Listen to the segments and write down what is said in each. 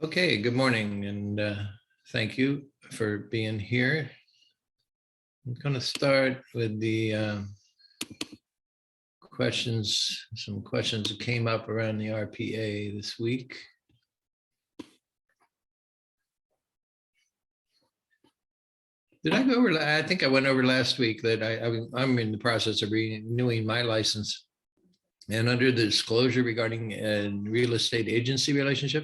Okay, good morning, and thank you for being here. I'm going to start with the questions, some questions that came up around the RPA this week. Did I go over? I think I went over last week that I'm in the process of renewing my license. And under the disclosure regarding a real estate agency relationship,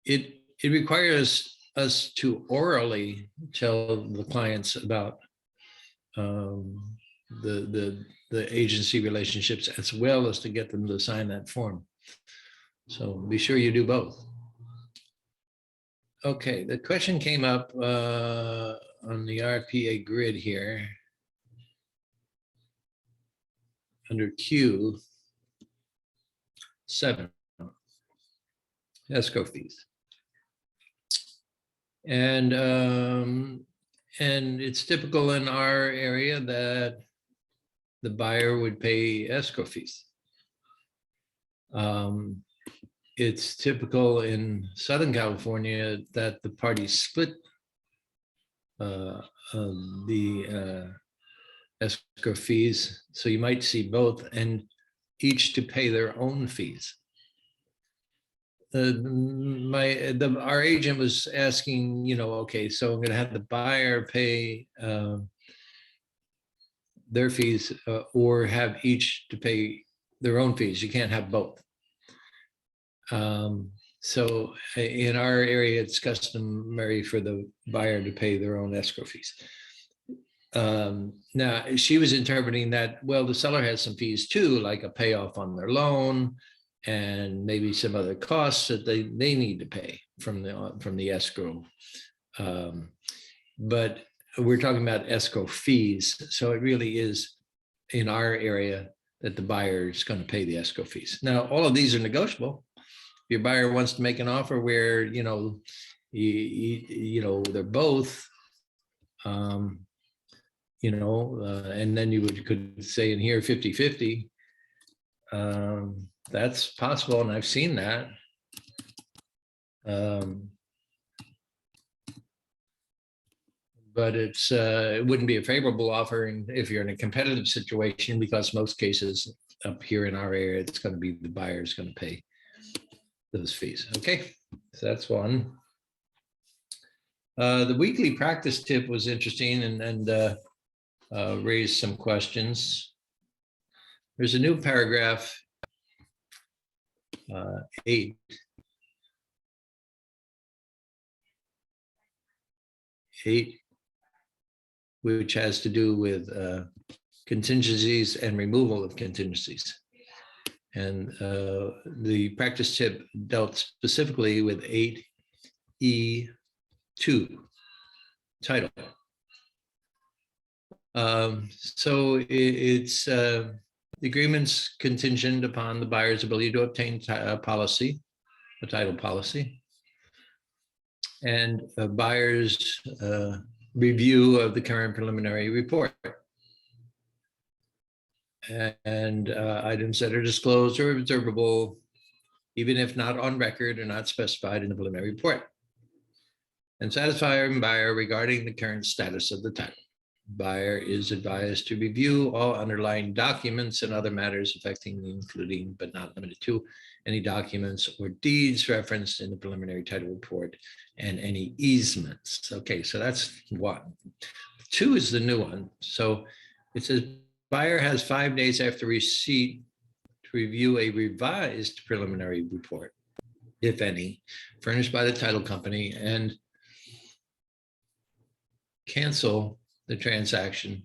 it requires us to orally tell the clients about the agency relationships, as well as to get them to sign that form. So be sure you do both. Okay, the question came up on the RPA grid here under Q7, escrow fees. And it's typical in our area that the buyer would pay escrow fees. It's typical in Southern California that the parties split the escrow fees. So you might see both, and each to pay their own fees. Our agent was asking, okay, so I'm going to have the buyer pay their fees or have each to pay their own fees. You can't have both. So in our area, it's customary for the buyer to pay their own escrow fees. Now, she was interpreting that, well, the seller has some fees too, like a payoff on their loan and maybe some other costs that they need to pay from the escrow. But we're talking about escrow fees. So it really is in our area that the buyer is going to pay the escrow fees. Now, all of these are negotiable. If your buyer wants to make an offer where, they're both, and then you could say in here 50-50, that's possible, and I've seen that. But it wouldn't be a favorable offer if you're in a competitive situation, because most cases up here in our area, it's going to be the buyer's going to pay those fees. Okay, so that's one. The weekly practice tip was interesting and raised some questions. There's a new paragraph 8. Which has to do with contingencies and removal of contingencies. And the practice tip dealt specifically with 8E2 title. So it's the agreement's contingent upon the buyer's ability to obtain a title policy, and a buyer's review of the current preliminary report. And items that are disclosed or observable, even if not on record, are not specified in the preliminary report. And satisfy our buyer regarding the current status of the title. Buyer is advised to review all underlying documents and other matters affecting, including but not limited to, any documents or deeds referenced in the preliminary title report and any easements. Okay, so that's 1. 2 is the new one. So it says buyer has 5 days after receipt to review a revised preliminary report, if any, furnished by the title company, and cancel the transaction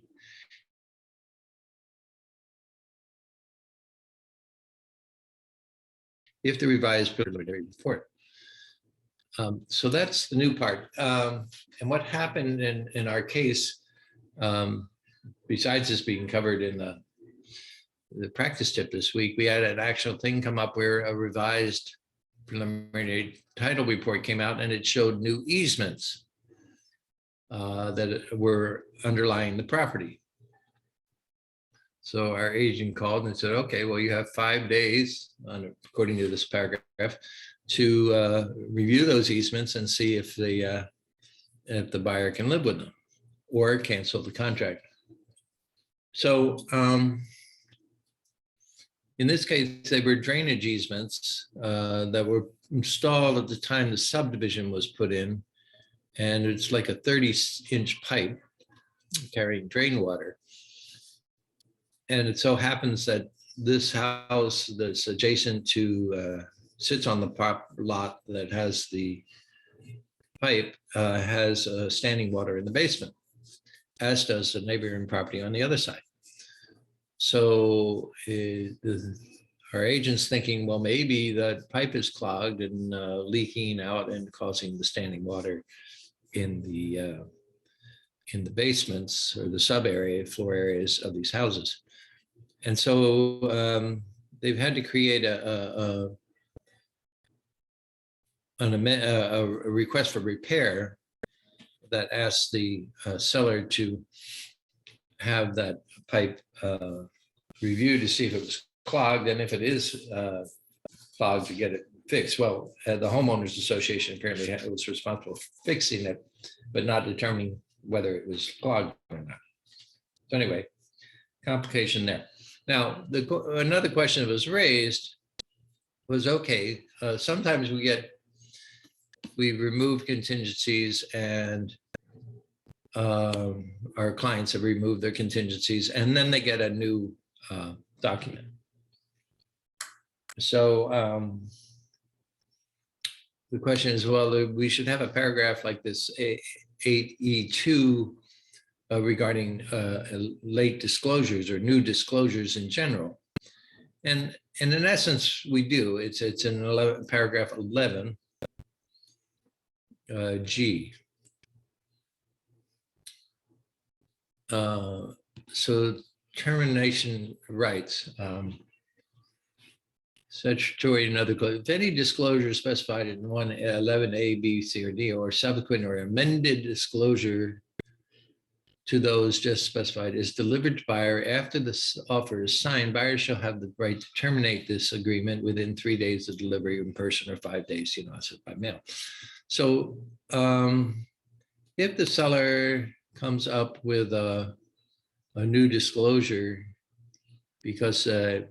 if the revised preliminary report. So that's the new part. And what happened in our case, besides this being covered in the practice tip this week, we had an actual thing come up where a revised preliminary title report came out, and it showed new easements that were underlying the property. So our agent called and said, okay, well, you have 5 days, according to this paragraph, to review those easements and see if the buyer can live with them or cancel the contract. So in this case, they were drainage easements that were installed at the time the subdivision was put in. And it's like a 30-inch pipe carrying drain water. And it so happens that this house that's adjacent to, sits on the lot that has the pipe, has standing water in the basement, as does the neighboring property on the other side. So our agent's thinking, well, maybe that pipe is clogged and leaking out and causing the standing water in the basements or the sub area, floor areas of these houses. And so they've had to create a request for repair that asks the seller to have that pipe reviewed to see if it was clogged, and if it is clogged, to get it fixed. Well, the homeowners association apparently was responsible for fixing it, but not determining whether it was clogged or not. So anyway, complication there. Now, another question that was raised was, okay, sometimes we remove contingencies, and our clients have removed their contingencies, and then they get a new document. So the question is, well, we should have a paragraph like this 8E2 regarding late disclosures or new disclosures in general. And in essence, we do. It's in paragraph 11 G. So termination rights, statutory and other, if any disclosure specified in 11A, B, C, or D, or subsequent or amended disclosure to those just specified is delivered to buyer after this offer is signed, buyer shall have the right to terminate this agreement within 3 days of delivery in person or 5 days, by mail. So if the seller comes up with a new disclosure, because A,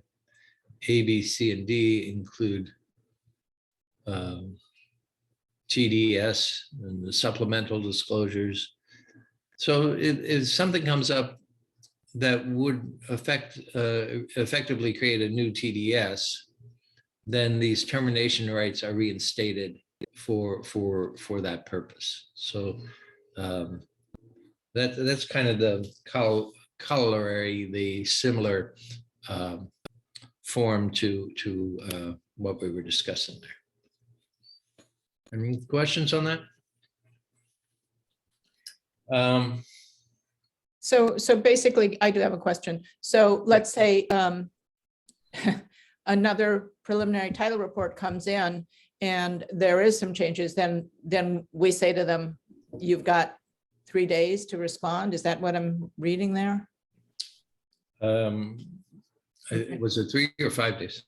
B, C, and D include TDS and the supplemental disclosures. So if something comes up that would effectively create a new TDS, then these termination rights are reinstated for that purpose. So that's kind of the corollary, the similar form to what we were discussing there. Any questions on that? So basically, I do have a question. So let's say another preliminary title report comes in and there is some changes, then we say to them, you've got 3 days to respond. Is that what I'm reading there? Was it 3 or 5 days?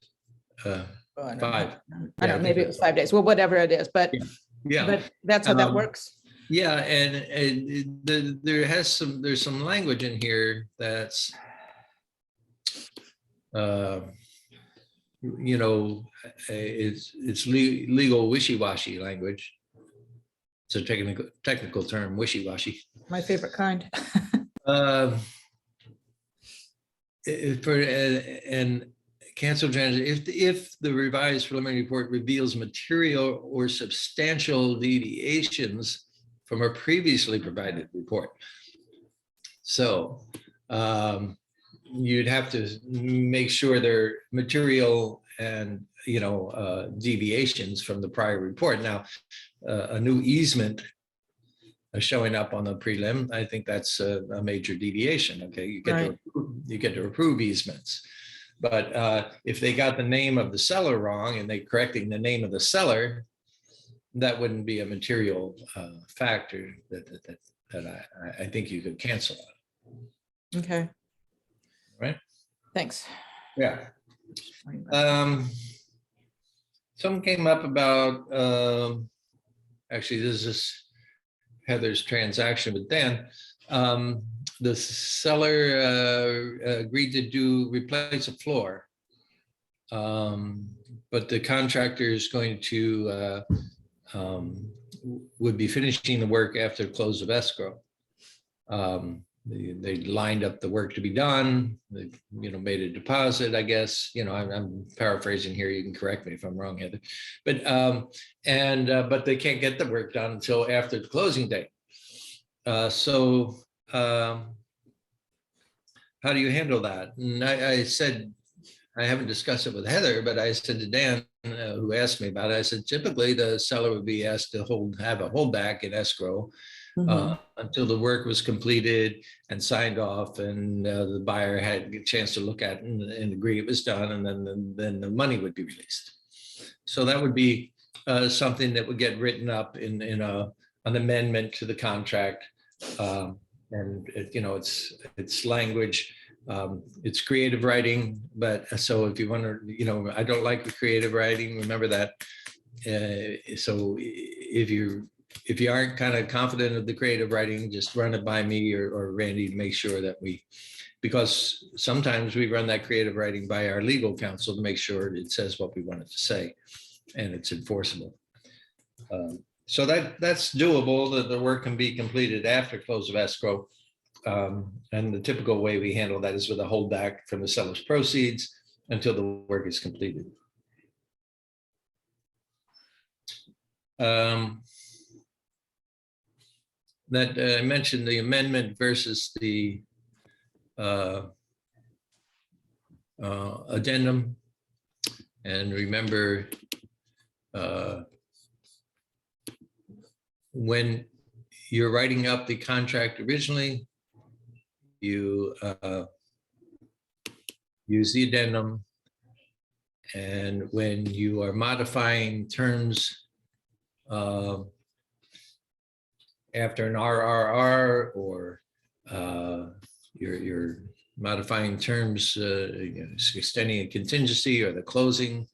5. I don't know, maybe it was 5 days. Well, whatever it is, but Yeah. but that's how that works. Yeah, and there's some language in here that's it's legal wishy-washy language. It's a technical term, wishy-washy. My favorite kind. And cancel transaction if the revised preliminary report reveals material or substantial deviations from a previously provided report. So you'd have to make sure they're material and deviations from the prior report. Now, a new easement showing up on the prelim, I think that's a major deviation. Okay, you get to approve easements, but if they got the name of the seller wrong and they're correcting the name of the seller, that wouldn't be a material factor that I think you could cancel. Okay. Right. Thanks. Yeah. Some came up about, actually, this is Heather's transaction with Dan. The seller agreed to replace a floor. But the contractor is going to, would be finishing the work after the close of escrow. They lined up the work to be done. They, made a deposit, I guess. I'm paraphrasing here. You can correct me if I'm wrong, Heather. But but they can't get the work done until after the closing date. So how do you handle that? And I said, I haven't discussed it with Heather, but I said to Dan, who asked me about it, I said, typically the seller would be asked to have a holdback in escrow until the work was completed and signed off, and the buyer had a chance to look at it and agree it was done, and then the money would be released. So that would be something that would get written up in an amendment to the contract, and it's language. It's creative writing, but so if you want to, I don't like the creative writing. Remember that. So if you aren't kind of confident of the creative writing, just run it by me or Randy to make sure that because sometimes we run that creative writing by our legal counsel to make sure it says what we want it to say and it's enforceable. So that's doable, that the work can be completed after close of escrow. And the typical way we handle that is with a holdback from the seller's proceeds until the work is completed. That I mentioned the amendment versus the addendum. And remember, when you're writing up the contract originally, you use the addendum, and when you are modifying terms after an RRR, or you're modifying terms, extending a contingency or the closing,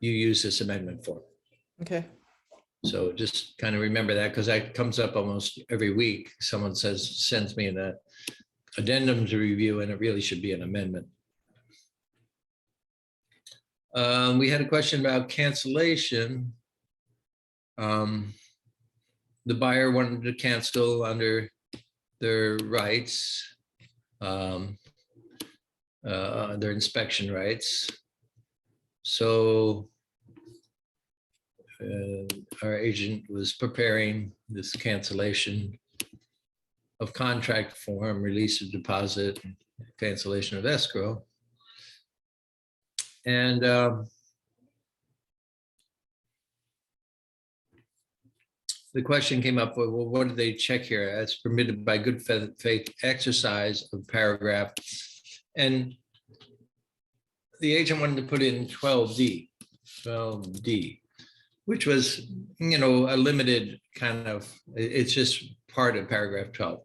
you use this amendment form. Okay. So just kind of remember that, because that comes up almost every week. Someone sends me an addendum to review, and it really should be an amendment. We had a question about cancellation. The buyer wanted to cancel under their rights, their inspection rights. So our agent was preparing this cancellation of contract form, release of deposit, cancellation of escrow. And the question came up, well, what did they check here? As permitted by good faith exercise of paragraph. And the agent wanted to put in 12D, which was, a limited kind of, it's just part of paragraph 12.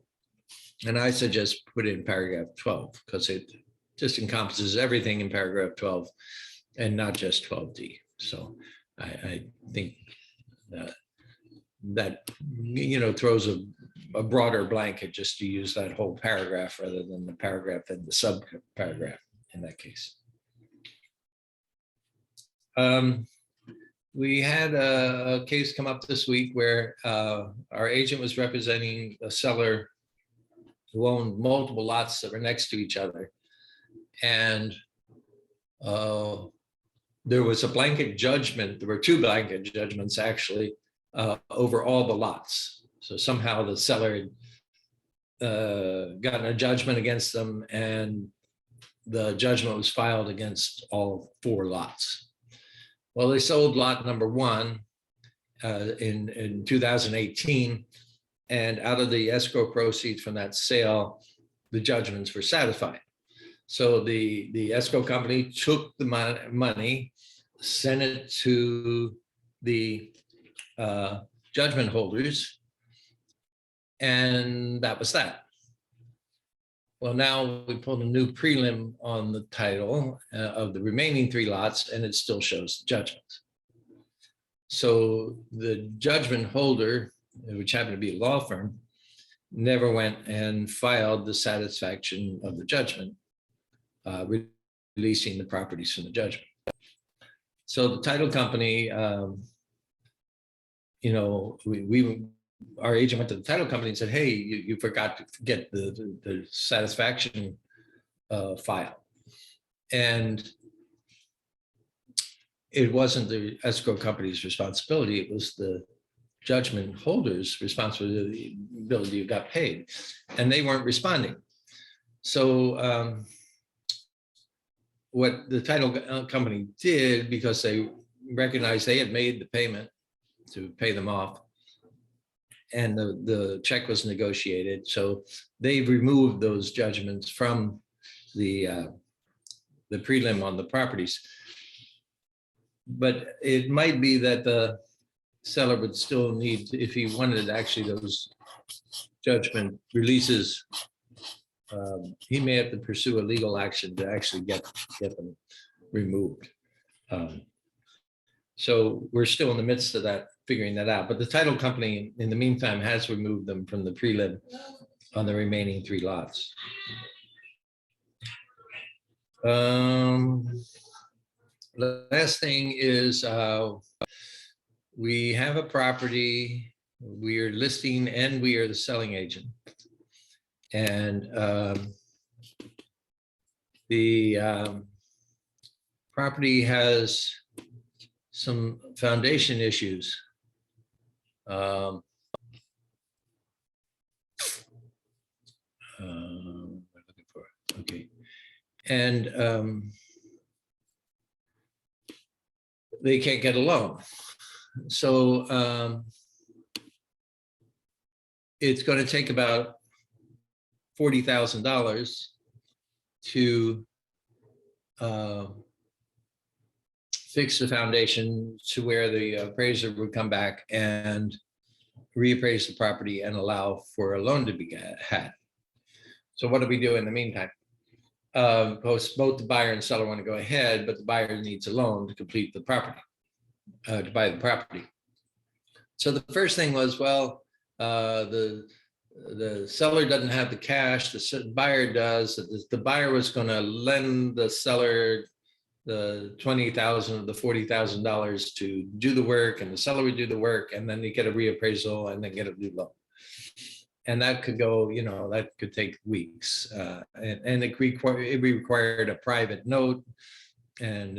And I suggest put in paragraph 12 because it just encompasses everything in paragraph 12 and not just 12D. So I think that throws a broader blanket just to use that whole paragraph rather than the paragraph and the sub paragraph in that case. We had a case come up this week where our agent was representing a seller who owned multiple lots that were next to each other. And there was a blanket judgment. There were two blanket judgments actually over all the lots. So somehow the seller had gotten a judgment against them, and the judgment was filed against all 4 lots. Well, they sold lot number 1 in 2018, and out of the escrow proceeds from that sale, the judgments were satisfied. So the escrow company took the money, sent it to the judgment holders, and that was that. Well, now we pulled a new prelim on the title of the remaining 3 lots, and it still shows judgments. So the judgment holder, which happened to be a law firm, never went and filed the satisfaction of the judgment, releasing the properties from the judgment. So the title company, our agent went to the title company and said, hey, you forgot to get the satisfaction file. And it wasn't the escrow company's responsibility. It was the judgment holder's responsibility. You got paid, and they weren't responding. So what the title company did, because they recognized they had made the payment to pay them off, and the check was negotiated, so they've removed those judgments from the prelim on the properties. But it might be that the seller would still need, if he wanted actually those judgment releases, he may have to pursue a legal action to actually get them removed. So we're still in the midst of that, figuring that out. But the title company, in the meantime, has removed them from the prelim on the remaining 3 lots. The last thing is we have a property, we are listing, and we are the selling agent. And the property has some foundation issues. What am I looking for? Okay. And they can't get a loan. So it's going to take about $40,000 to fix the foundation to where the appraiser would come back and reappraise the property and allow for a loan to be had. So what do we do in the meantime? Both the buyer and seller want to go ahead, but the buyer needs a loan to complete the property, to buy the property. So the first thing was, well, the seller doesn't have the cash, the buyer does. The buyer was going to lend the seller the $20,000 of the $40,000 to do the work, and the seller would do the work, and then they get a reappraisal and then get a new loan. And that could go, that could take weeks. And it required a private note and,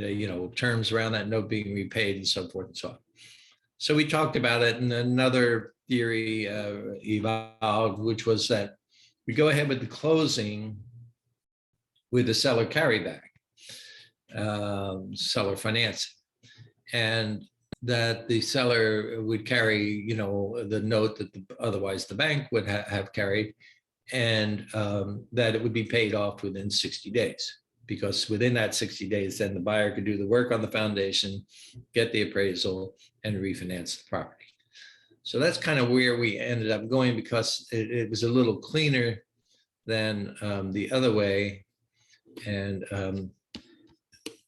terms around that note being repaid and so forth and so on. So we talked about it, and another theory evolved, which was that we go ahead with the closing with the seller carryback, seller financing, and that the seller would carry, the note that otherwise the bank would have carried, and that it would be paid off within 60 days. Because within that 60 days, then the buyer could do the work on the foundation, get the appraisal, and refinance the property. So that's kind of where we ended up going, because it was a little cleaner than the other way. And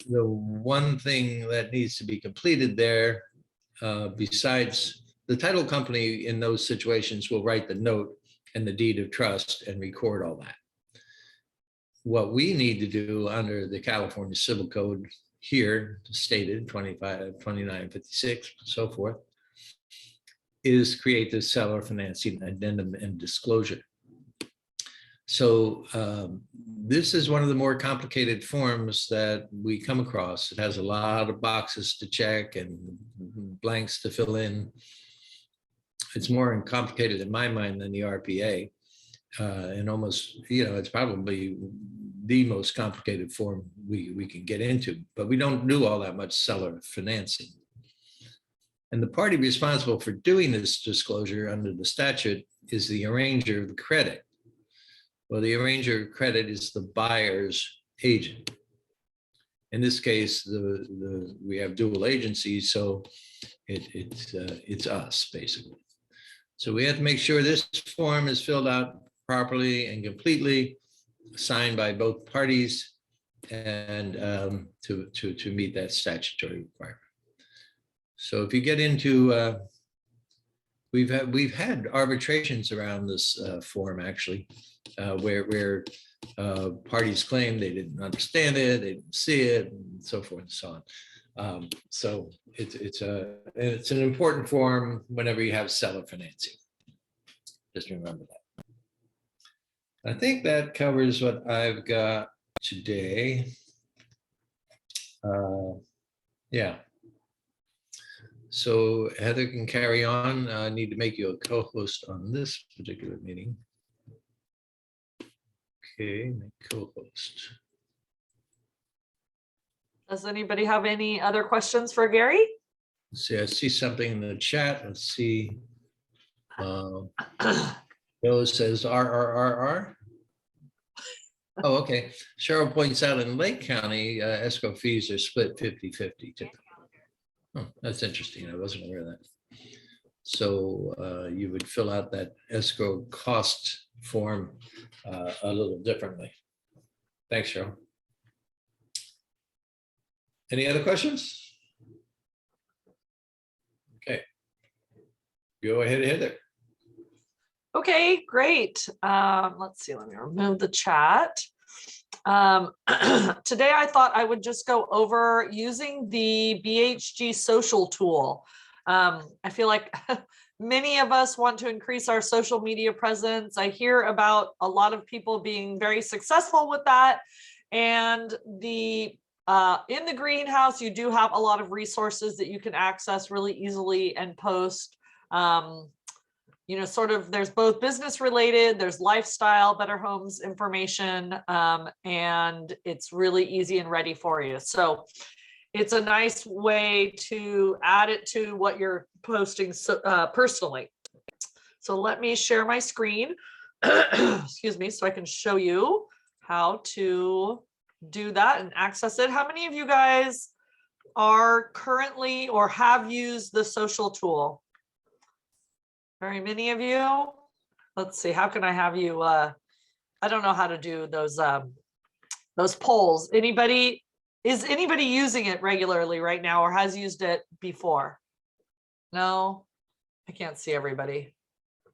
the one thing that needs to be completed there, besides the title company in those situations will write the note and the deed of trust and record all that. What we need to do under the California Civil Code here, stated 2956, so forth, is create the seller financing addendum and disclosure. So this is one of the more complicated forms that we come across. It has a lot of boxes to check and blanks to fill in. It's more complicated in my mind than the RPA. And almost, it's probably the most complicated form we can get into, but we don't do all that much seller financing. And the party responsible for doing this disclosure under the statute is the arranger of the credit. Well, the arranger of credit is the buyer's agent. In this case, we have dual agencies, so it's us, basically. So we have to make sure this form is filled out properly and completely, signed by both parties and to meet that statutory requirement. So if you get into, we've had arbitrations around this form actually, where parties claim they didn't understand it, they didn't see it, and so forth and so on. So it's an important form whenever you have seller financing. Just remember that. I think that covers what I've got today. Yeah. So Heather can carry on. I need to make you a co-host on this particular meeting. Okay, co-host. Does anybody have any other questions for Gary? Let's see, I see something in the chat. Let's see. Bill says RRRR. Oh, okay. Cheryl points out in Lake County, escrow fees are split 50-50 typically. Oh, that's interesting. I wasn't aware of that. So you would fill out that escrow cost form a little differently. Thanks, Cheryl. Any other questions? Okay. Go ahead, Heather. Okay, great. Let's see, let me remove the chat. Today I thought I would just go over using the BHG social tool. I feel like many of us want to increase our social media presence. I hear about a lot of people being very successful with that. And in the greenhouse, you do have a lot of resources that you can access really easily and post. You know, sort of, there's both business related, there's lifestyle, better homes information, and it's really easy and ready for you. So it's a nice way to add it to what you're posting personally. So let me share my screen, excuse me, so I can show you how to do that and access it. How many of you guys are currently or have used the social tool? Very many of you. Let's see, how can I have you, I don't know how to do those polls. Is anybody using it regularly right now or has used it before? No, I can't see everybody.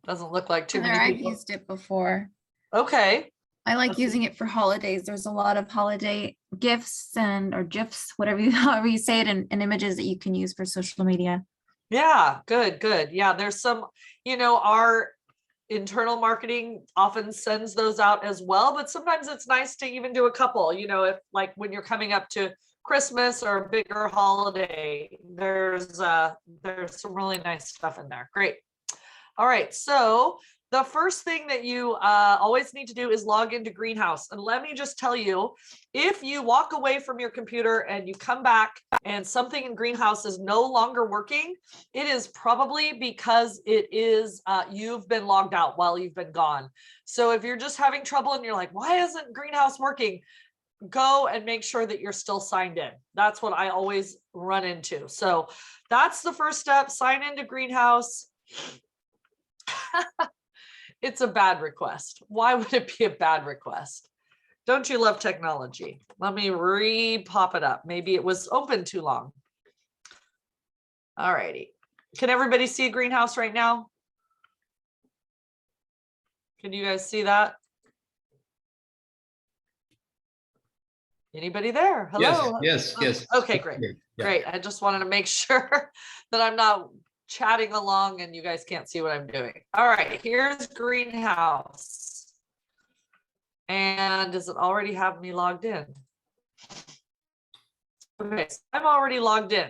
Doesn't look like too many I've people. used it before. Okay, I like Let's see. using it for holidays. There's a lot of holiday gifts or GIFs, however you say it, and images that you can use for social media. yeah, good. Yeah, there's some, you know, our internal marketing often sends those out as well, but sometimes it's nice to even do a couple, you know, if like when you're coming up to Christmas or a bigger holiday, there's some really nice stuff in there. Great. All right, so the first thing that you always need to do is log into Greenhouse. And let me just tell you, if you walk away from your computer and you come back and something in Greenhouse is no longer working, it is probably because it is you've been logged out while you've been gone. So if you're just having trouble and you're like, why isn't Greenhouse working? Go and make sure that you're still signed in. That's what I always run into. So that's the first step, sign into Greenhouse. It's a bad request. Why would it be a bad request? Don't you love technology? Let me pop it up. Maybe it was open too long. All righty. Can everybody see a Greenhouse right now? Can you guys see that? Anybody there? Hello? Yes. Okay, great. Yeah. Great. I just wanted to make sure that I'm not chatting along and you guys can't see what I'm doing. All right, here's Greenhouse. And does it already have me logged in? Okay, so I'm already logged in.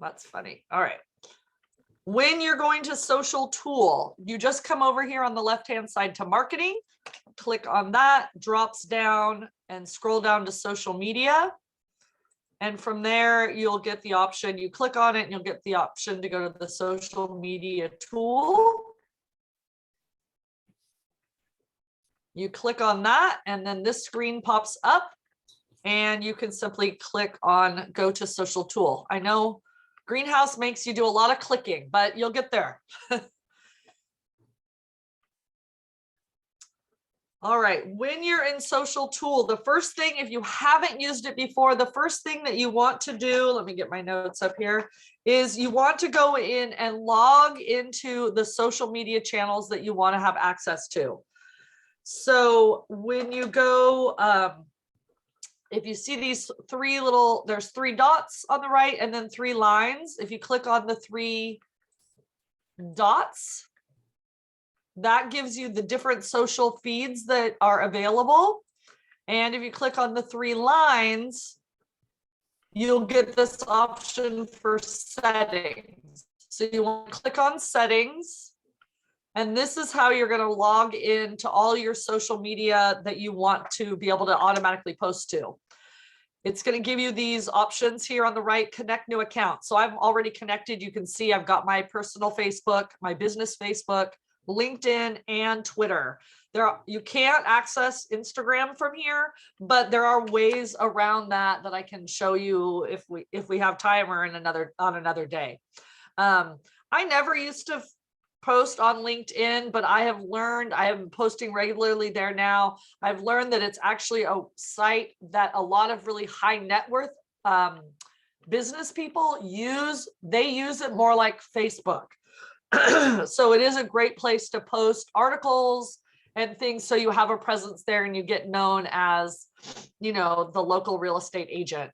That's funny. All right. When you're going to social tool, you just come over here on the left-hand side to marketing, click on that, drops down and scroll down to social media. And from there, you'll get the option, you click on it and you'll get the option to go to the social media tool. You click on that and then this screen pops up and you can simply click on go to social tool. I know Greenhouse makes you do a lot of clicking, but you'll get there. All right, when you're in Social Tool, the first thing, if you haven't used it before, the first thing that you want to do, let me get my notes up here, is you want to go in and log into the social media channels that you want to have access to. So when you go, if you see these there's 3 dots on the right and then 3 lines. If you click on the 3 dots, that gives you the different social feeds that are available. And if you click on the 3 lines, you'll get this option for settings. So you want to click on settings. And this is how you're going to log in to all your social media that you want to be able to automatically post to. It's going to give you these options here on the right, connect new account. So I'm already connected. You can see I've got my personal Facebook, my business Facebook, LinkedIn, and Twitter. You can't access Instagram from here, but there are ways around that I can show you if we have time or on another day. I never used to post on LinkedIn, but I have learned, I am posting regularly there now. I've learned that it's actually a site that a lot of really high net worth business people use. They use it more like Facebook. So it is a great place to post articles and things, so you have a presence there and you get known as, you know, the local real estate agent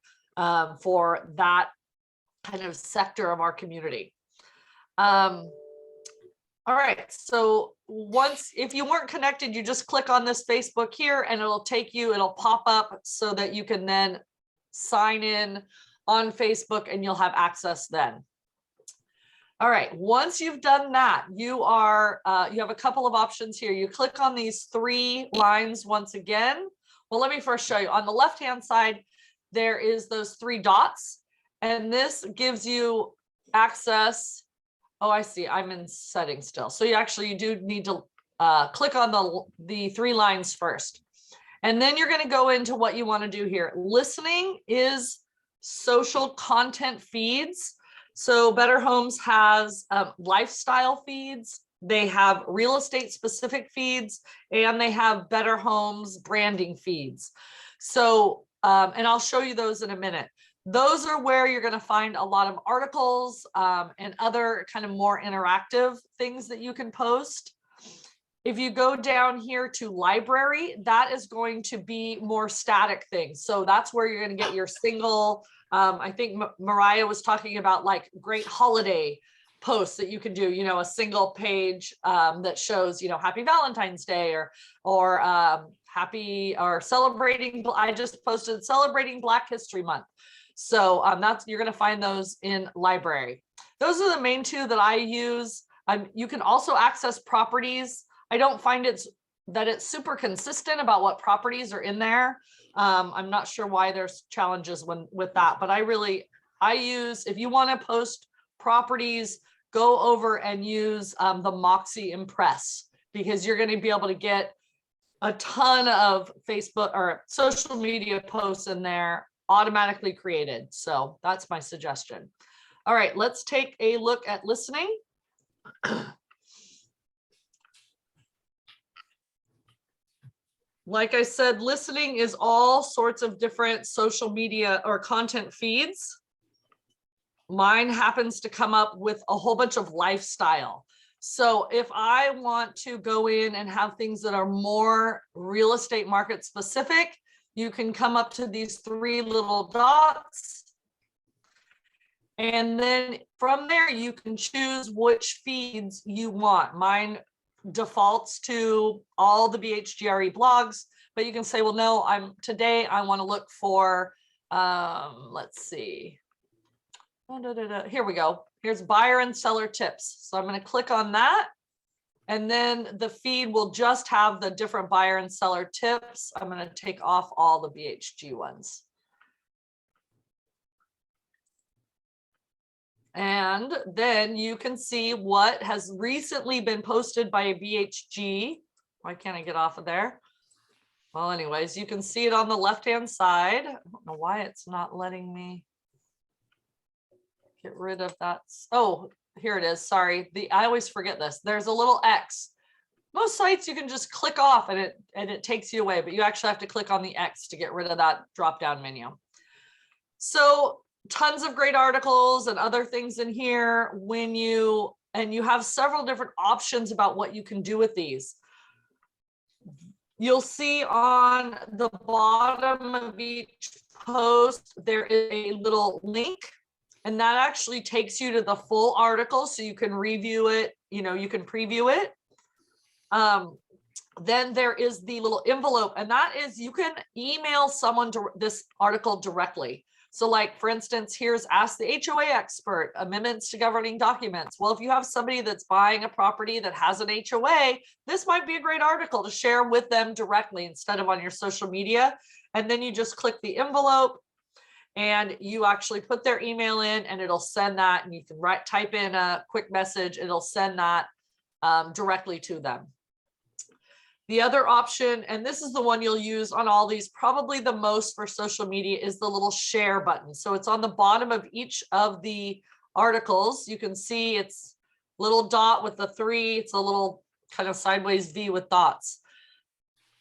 for that kind of sector of our community. All right, so if you weren't connected, you just click on this Facebook here and it'll pop up so that you can then sign in on Facebook and you'll have access then. All right, once you've done that, you have a couple of options here. You click on these 3 lines once again. Well, let me first show you. On the left-hand side, there is those 3 dots, and this gives you access. Oh, I see. I'm in settings still. So you do need to click on the 3 lines first. And then you're going to go into what you want to do here. Listening is social content feeds. So Better Homes has lifestyle feeds. They have real estate specific feeds, and they have Better Homes branding feeds. So, and I'll show you those in a minute. Those are where you're going to find a lot of articles and other kind of more interactive things that you can post. If you go down here to library, that is going to be more static things. So that's where you're going to get your single, I think Mariah was talking about like great holiday posts that you can do, you know, a single page that shows, you know, happy Valentine's Day or celebrating. I just posted celebrating Black History Month. So you're going to find those in library. Those are the main 2 that I use. You can also access properties. I don't find that it's super consistent about what properties are in there. I'm not sure why there's challenges with that, but I use, if you want to post properties, go over and use the Moxie Impress, because you're going to be able to get a ton of Facebook or social media posts in there automatically created. So that's my suggestion. All right, let's take a look at listening. Like I said, listening is all sorts of different social media or content feeds. Mine happens to come up with a whole bunch of lifestyle. So if I want to go in and have things that are more real estate market specific, you can come up to these 3 little dots. And then from there, you can choose which feeds you want. Mine defaults to all the BHGRE blogs, but you can say, well, no, today I want to look for, let's see. Here we go. Here's buyer and seller tips. So I'm going to click on that. And then the feed will just have the different buyer and seller tips. I'm going to take off all the BHG ones. And then you can see what has recently been posted by a BHG. Why can't I get off of there? Well, anyways, you can see it on the left-hand side. I don't know why it's not letting me get rid of that. Oh, here it is. Sorry. I always forget this. There's a little X. most sites you can just click off and it takes you away, but you actually have to click on the X to get rid of that drop down menu. So tons of great articles and other things in here you have several different options about what you can do with these. You'll see on the bottom of each post, there is a little link, and that actually takes you to the full article so you can review it, you can preview it. Then there is the little envelope, and that is you can email someone to this article directly. So like, for instance, here's Ask the HOA Expert, amendments to governing documents. Well, if you have somebody that's buying a property that has an HOA, this might be a great article to share with them directly instead of on your social media. And then you just click the envelope and you actually put their email in and it'll send that, and you can type in a quick message, it'll send that directly to them. The other option, and this is the one you'll use on all these, probably the most for social media, is the little share button. So it's on the bottom of each of the articles. You can see it's little dot with the 3. It's a little kind of sideways V with dots.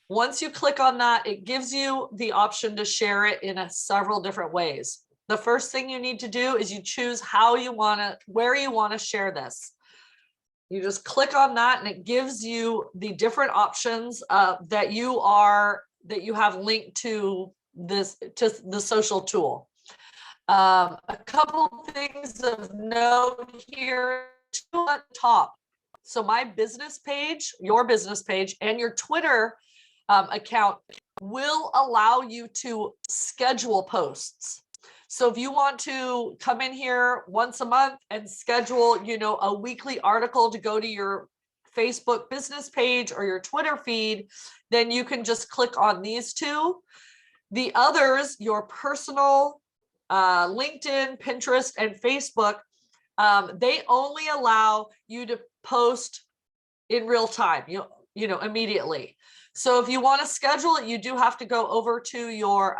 Once you click on that, it gives you the option to share it in several different ways. The first thing you need to do is you choose where you want to share this. You just click on that and it gives you the different options that you have linked to the social tool. A couple things of note here, 2 on top. So my business page, your business page, and your Twitter account will allow you to schedule posts. So if you want to come in here once a month and schedule, a weekly article to go to your Facebook business page or your Twitter feed, then you can just click on these 2. The others, your personal LinkedIn, Pinterest, and Facebook, they only allow you to post in real time, immediately. So if you want to schedule it, you do have to go over to your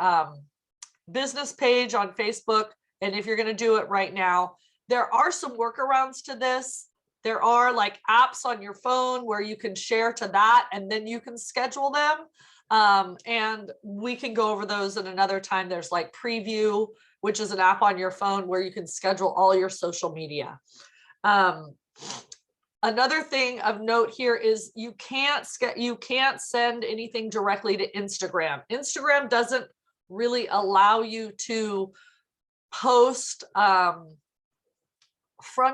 business page on Facebook. And if you're going to do it right now, there are some workarounds to this. There are like apps on your phone where you can share to that and then you can schedule them. And we can go over those at another time. There's like Preview, which is an app on your phone where you can schedule all your social media. Another thing of note here is you can't send anything directly to Instagram. Instagram doesn't really allow you to post from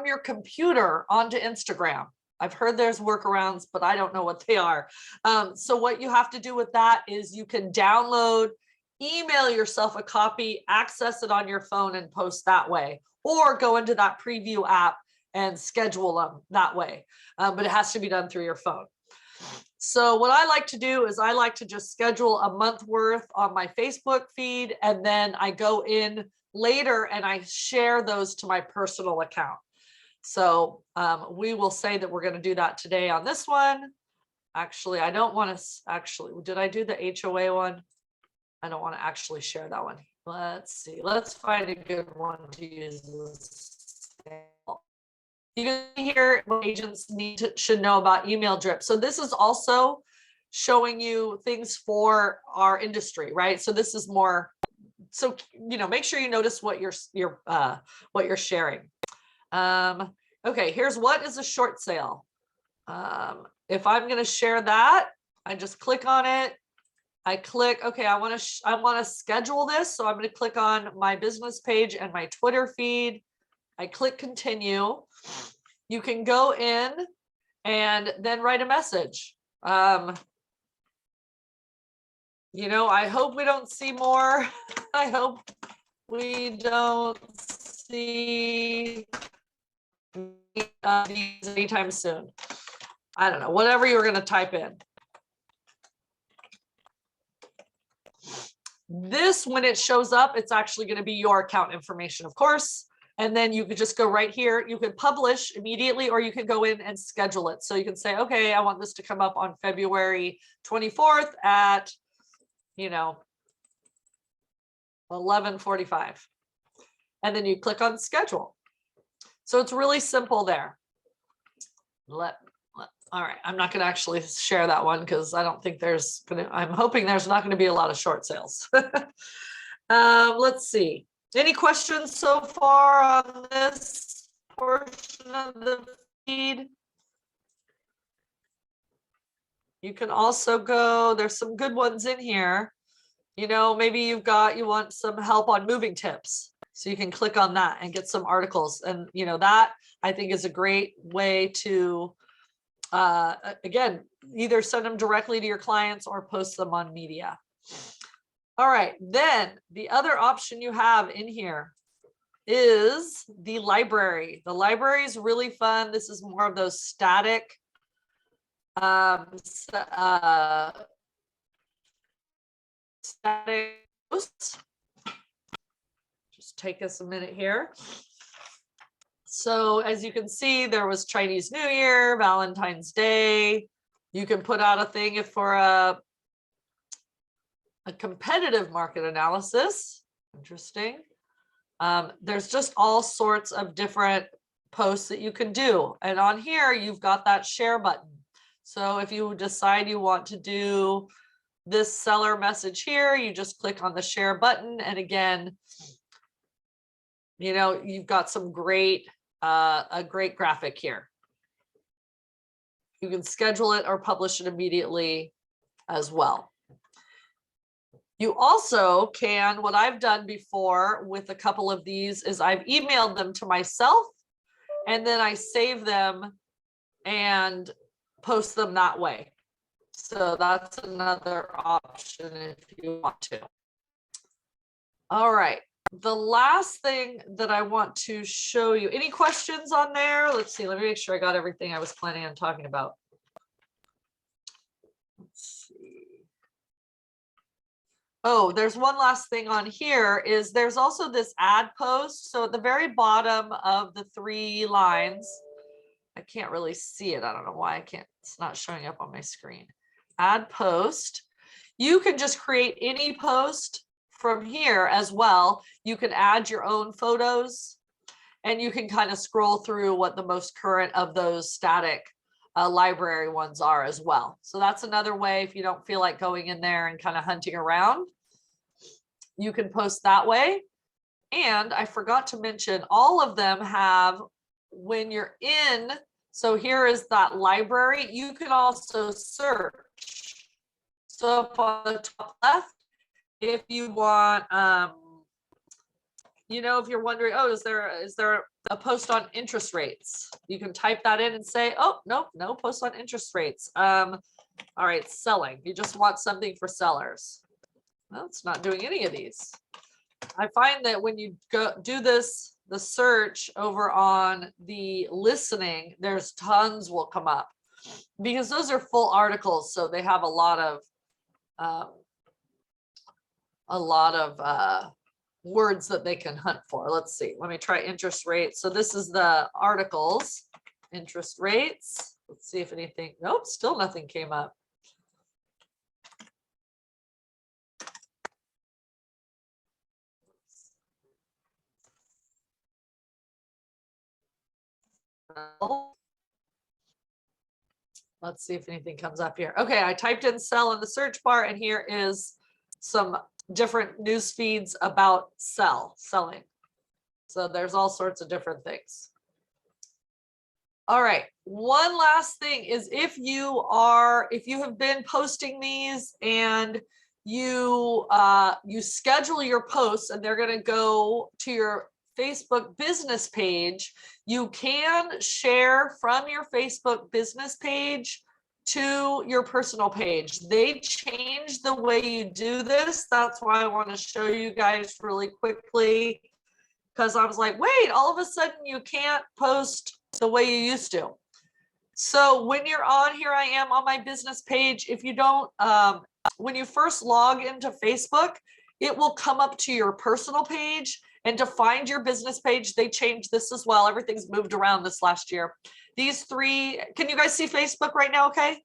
your computer onto Instagram. I've heard there's workarounds, but I don't know what they are. So what you have to do with that is you can download, email yourself a copy, access it on your phone and post that way, or go into that Preview app and schedule them that way. But it has to be done through your phone. So what I like to do is I like to just schedule a month worth on my Facebook feed, and then I go in later and I share those to my personal account. So we will say that we're going to do that today on this one. Actually, I don't want to did I do the HOA one? I don't want to actually share that one. Let's see. Let's find a good one to use this. You can hear what agents should know about email drip. So this is also showing you things for our industry, right? So this is more, so, make sure you notice what you're sharing. Okay, here's what is a short sale. If I'm going to share that, I just click on it. I click, okay, I want to schedule this. So I'm going to click on my business page and my Twitter feed. I click continue. You can go in and then write a message. I hope we don't see more. I hope we don't see these anytime soon. I don't know, whatever you're going to type in. This, when it shows up, it's actually going to be your account information, of course. And then you could just go right here. You could publish immediately, or you can go in and schedule it. So you can say, okay, I want this to come up on February 24th at, 11:45. And then you click on schedule. So it's really simple there. All right, I'm not gonna actually share that one because I don't think there's gonna, I'm hoping there's not gonna be a lot of short sales. Let's see. Any questions so far on this portion of the feed? You can also go, there's some good ones in here. You know, maybe you want some help on moving tips. So you can click on that and get some articles. And you know, that I think is a great way to, again, either send them directly to your clients or post them on media. All right, then the other option you have in here is the library. The library is really fun. This is more of those static static posts. Just take us a minute here. So as you can see, there was Chinese New Year, Valentine's Day. You can put out a thing if for a competitive market analysis. Interesting. There's just all sorts of different posts that you can do. And on here, you've got that share button. So if you decide you want to do this seller message here, you just click on the share button. And again, you know, you've got some great, a great graphic here. You can schedule it or publish it immediately as well. You also can, what I've done before with a couple of these is I've emailed them to myself and then I save them and post them that way. So that's another option if you want to. All right. The last thing that I want to show you, any questions on there? Let's see, let me make sure I got everything I was planning on talking about. Let's see. Oh, there's one last thing on here is there's also this ad post. So at the very bottom of the 3 lines, I can't really see it. I don't know why I can't, it's not showing up on my screen. Add post. You can just create any post from here as well. You can add your own photos and you can kind of scroll through what the most current of those static library ones are as well. So that's another way if you don't feel like going in there and kind of hunting around, you can post that way. And I forgot to mention, all of them have, when you're in, so here is that library, you can also search. So up on the top left, if you want, you know, if you're wondering, oh, is there a post on interest rates? You can type that in and say, oh, nope, no post on interest rates. All right, selling. You just want something for sellers. Well, it's not doing any of these. I find that when you go do this, the search over on the listening, there's tons will come up because those are full articles. So they have a lot of words that they can hunt for. Let's see, let me try interest rates. So this is the articles, interest rates. Let's see if anything, nope, still nothing came up. Let's see if anything comes up here. Okay, I typed in sell in the search bar and here is some different news feeds about selling. So there's all sorts of different things. All right, one last thing is if you have been posting these and you schedule your posts and they're going to go to your Facebook business page, you can share from your Facebook business page to your personal page. They changed the way you do this. That's why I want to show you guys really quickly, because I was like, wait, all of a sudden you can't post the way you used to. So when you're on, here I am on my business page. If you don't, when you first log into Facebook, it will come up to your personal page. And to find your business page, they changed this as well. Everything's moved around this last year. These 3, can you guys see Facebook right now? Okay.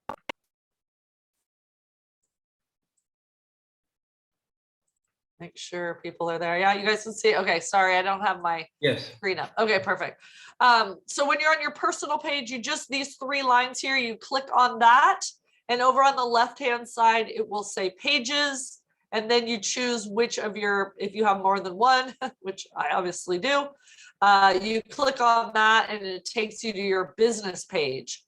Make sure people are there. Yeah, you guys can see. Okay, sorry, I don't have my Yes. screen up. Okay, perfect. So when you're on your personal page, you just, these 3 lines here, you click on that. And over on the left-hand side, it will say pages. And then you choose which of your, if you have more than one, which I obviously do, you click on that and it takes you to your business page.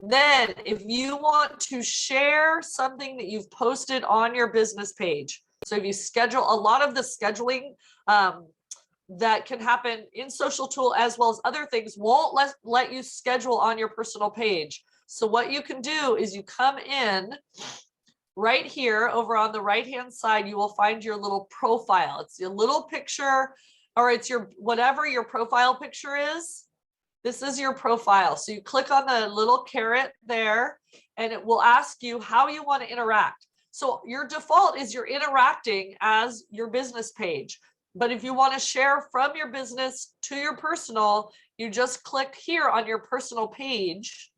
Then if you want to share something that you've posted on your business page, so if you schedule, a lot of the scheduling that can happen in Social Tool as well as other things won't let you schedule on your personal page. So what you can do is you come in right here over on the right-hand side, you will find your little profile. It's your little picture, or it's your, whatever your profile picture is. This is your profile. So you click on the little caret there and it will ask you how you want to interact. So your default is you're interacting as your business page. But if you want to share from your business to your personal, you just click here on your personal page.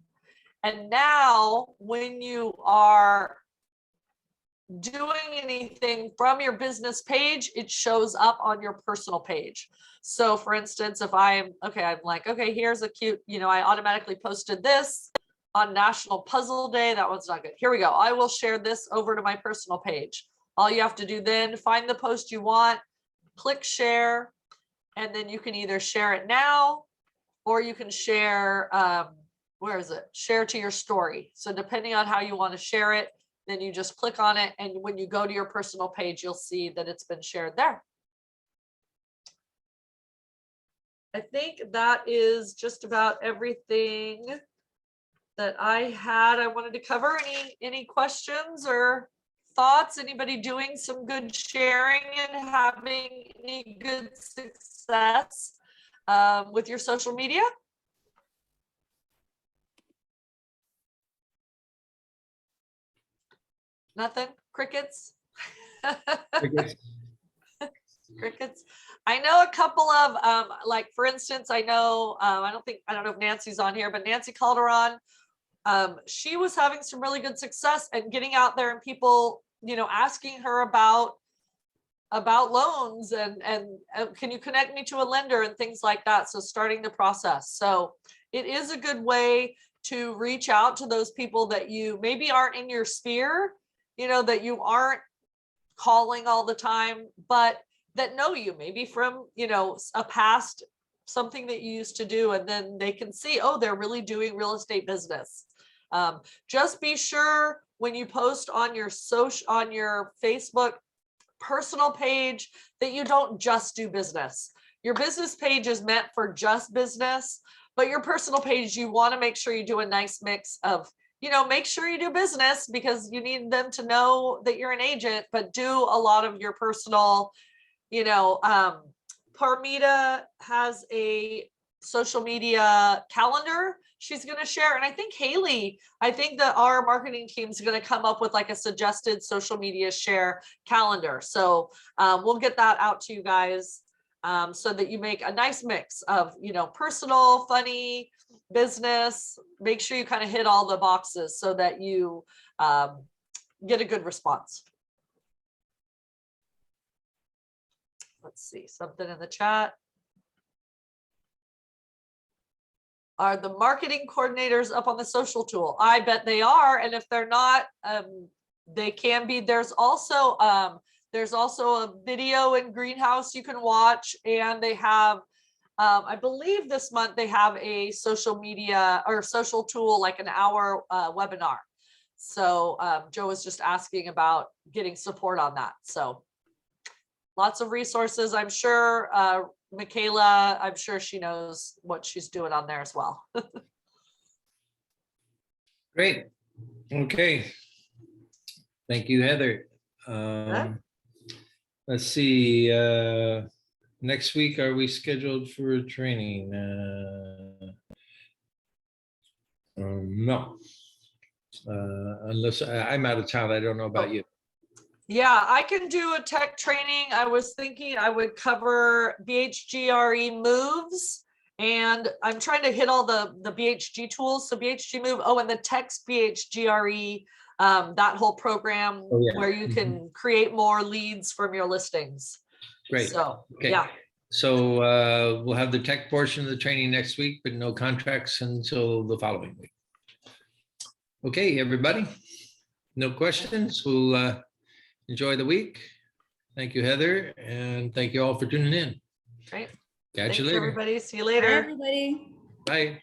And now when you are doing anything from your business page, it shows up on your personal page. So for instance, if I'm like, okay, here's a cute, I automatically posted this on National Puzzle Day. That one's not good. Here we go. I will share this over to my personal page. All you have to do then, find the post you want, click share, and then you can either share it now or you can share, where is it? Share to your story. So depending on how you want to share it, then you just click on it. And when you go to your personal page, you'll see that it's been shared there. I think that is just about everything that I had. I wanted to cover. Any questions or thoughts? Anybody doing some good sharing and having any good success with your social media? Nothing? Crickets? Crickets. I know a couple of like, for instance, I know I don't know if Nancy's on here, but Nancy Calderon, she was having some really good success and getting out there and people, asking her about loans and can you connect me to a lender and things like that. So starting the process. So it is a good way to reach out to those people that you maybe aren't in your sphere, that you aren't calling all the time, but that know you maybe from, a past, something that you used to do, and then they can see, oh, they're really doing real estate business. Just be sure when you post on your Facebook personal page that you don't just do business. Your business page is meant for just business, but your personal page, you want to make sure you do a nice mix of, make sure you do business because you need them to know that you're an agent, but do a lot of your personal, Parmita has a social media calendar she's going to share. And I think Haley, that our marketing team is going to come up with like a suggested social media share calendar. So we'll get that out to you guys so that you make a nice mix of, personal, funny, business. Make sure you kind of hit all the boxes so that you get a good response. Let's see, something in the chat. Are the marketing coordinators up on the social tool? I bet they are. And if they're not, they can be. There's also a video in Greenhouse you can watch. And they have, I believe this month they have a social media or social tool, like an hour webinar. So Joe was just asking about getting support on that. So lots of resources. I'm sure Michaela, I'm sure she knows what she's doing on there as well. Great. Okay. Thank you, Heather. Let's see. Next week, are we scheduled for training? No. Unless I'm out of town. I don't know about you. Yeah, I can do a tech training. I was thinking I would cover BHGRE moves, and I'm trying to hit all the BHG tools. So BHG move, and the text BHGRE that whole program Oh, yeah. where you can create more leads from your listings. Great. So, Okay. yeah. So we'll have the tech portion of the training next week, but no contracts until the following week. Okay, everybody. No questions. We'll enjoy the week. Thank you, Heather, and thank you all for tuning in. Great. Catch Thanks, you later. everybody. See you Bye, later. everybody. Bye.